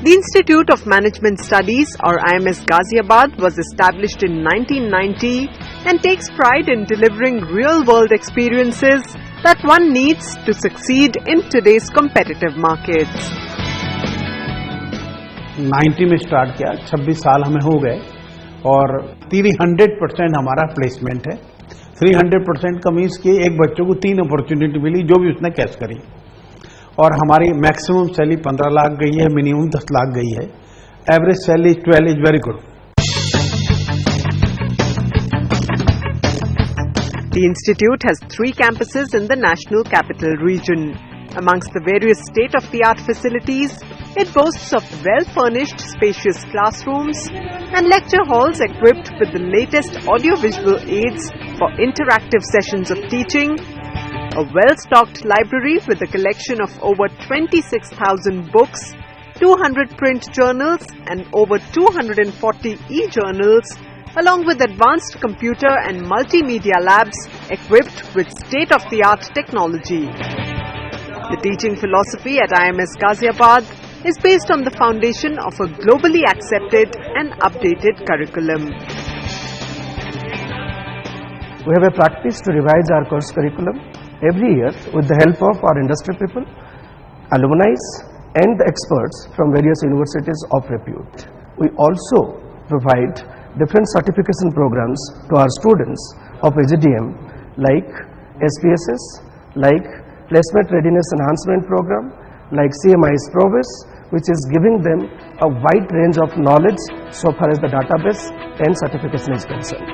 The Institute of Management Studies, or IMS Ghaziabad, was established in 1990 and takes pride in delivering real-world experiences that one needs to succeed in today's competitive markets. 90 में start किया, 26 साल हमें हो गए और 300% हमारा placement है। 300% का मीन्स कि एक बच्चों को 3 अपॉर्चुनिटी मिली जो भी उसने कैच करी, और हमारी मैक्सिमम सैलरी 15 लाख गई है, मिनिमम 10 लाख गई है, average salary 12 is very good. The institute has 3 campuses in the National Capital Region. Amongst the various state-of-the-art facilities, it boasts of well-furnished, spacious classrooms and lecture halls equipped with the latest audio-visual aids for interactive sessions of teaching, a well-stocked library with a collection of over 26,000 books, 200 print journals and over 240 e-journals, along with advanced computer and multimedia labs equipped with state-of-the-art technology. The teaching philosophy at IMS Ghaziabad is based on the foundation of a globally accepted and updated curriculum. We have a practice to revise our course curriculum every year with the help of our industry people, alumni and the experts from various universities of repute. We also provide different certification programs to our students of AGDM like SPSS, like Placement Readiness Enhancement Program, like CMI's Provis, which is giving them a wide range of knowledge so far as the database and certification is concerned.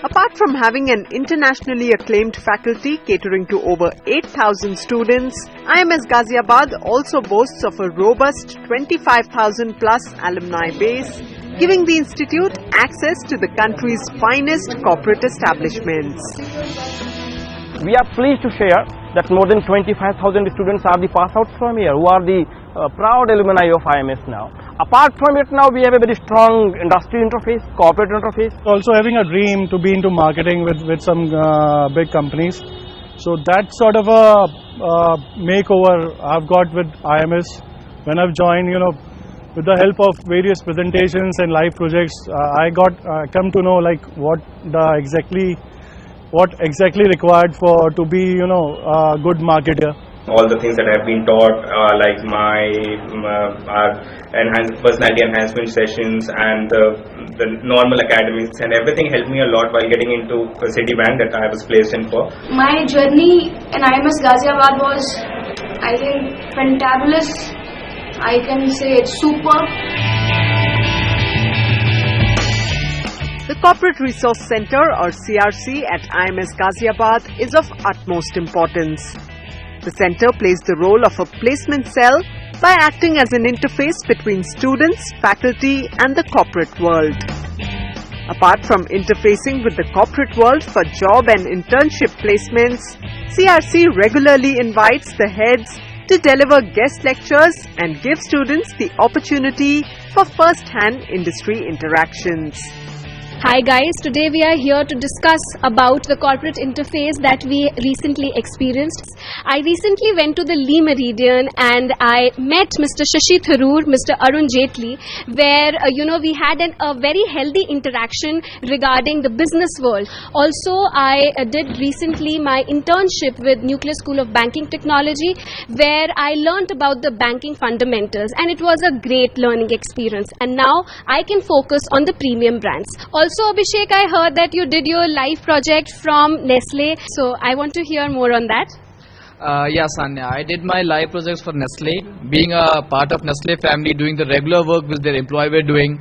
Apart from having an internationally acclaimed faculty catering to over 8,000 students, IMS Ghaziabad also boasts of a robust 25,000 plus alumni base, giving the institute access to the country's finest corporate establishments. We are pleased to share that more than 25,000 students are the pass outs from here, who are the proud alumni of IMS now. Apart from it, now we have a very strong industry interface, corporate interface. Also having a dream to be into marketing with some big companies. So that sort of a makeover I've got with IMS when I've joined, with the help of various presentations and live projects, I come to know like what exactly required to be, a good marketer. All the things that have been taught, like my personality enhancement sessions and the normal academics and everything helped me a lot while getting into Citibank that I was placed in for. My journey in IMS Ghaziabad was, I think, fantabulous. I can say it's super. The Corporate Resource Center, or CRC, at IMS Ghaziabad is of utmost importance. The center plays the role of a placement cell by acting as an interface between students, faculty and the corporate world. Apart from interfacing with the corporate world for job and internship placements, CRC regularly invites the heads to deliver guest lectures and give students the opportunity for first-hand industry interactions. Hi guys, today we are here to discuss about the corporate interface that we recently experienced. I recently went to the Lee Meridian and I met Mr. Shashi Tharoor, Mr. Arun Jaitley, where we had a very healthy interaction regarding the business world. Also, I did recently my internship with Nucleus School of Banking Technology, where I learned about the banking fundamentals, and it was a great learning experience. And now I can focus on the premium brands. Also, Abhishek, I heard that you did your live project from Nestle, so I want to hear more on that. Yes, Anya, I did my live projects for Nestle, being a part of Nestle family, doing the regular work which their employee were doing.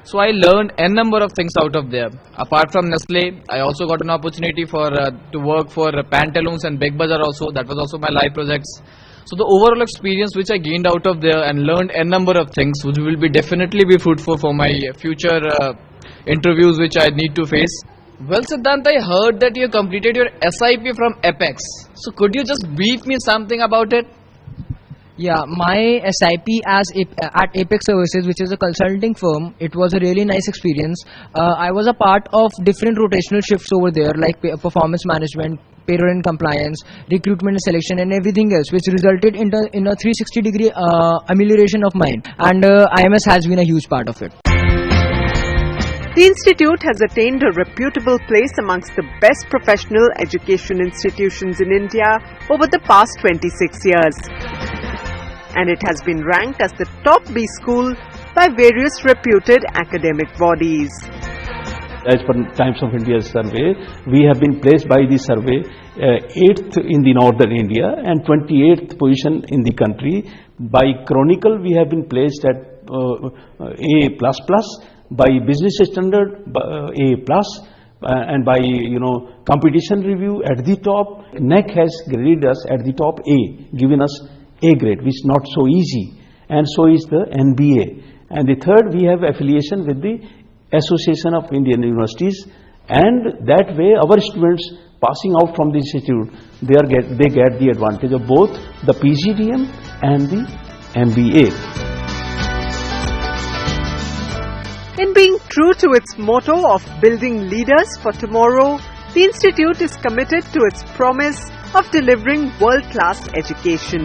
So I learned n number of things out of there. Apart from Nestle, I also got an opportunity to work for Pantaloons and Big Bazaar also. That was also my live projects. So the overall experience which I gained out of there and learned n number of things which will definitely be fruitful for my future interviews which I need to face. Well, Siddhant, I heard that you completed your SIP from Apex. So could you just brief me something about it? Yeah, my SIP at Apex Services, which is a consulting firm, it was a really nice experience. I was a part of different rotational shifts over there, like performance management, payroll and compliance, recruitment and selection, and everything else, which resulted in a 360-degree amelioration of mine. And IMS has been a huge part of it. The institute has attained a reputable place amongst the best professional education institutions in India over the past 26 years. And it has been ranked as the top B school by various reputed academic bodies. As per Times of India survey, we have been placed by the survey 8th in the northern India and 28th position in the country. By Chronicle, we have been placed at A++. By Business Standard, A+, and by Competition Review at the top. NEC has graded us at the top A, given us A grade, which is not so easy, and so is the NBA. And the third, we have affiliation with the Association of Indian Universities, and that way our students passing out from the institute, they get the advantage of both the PGDM and the MBA. In being true to its motto of building leaders for tomorrow, the institute is committed to its promise of delivering world-class education.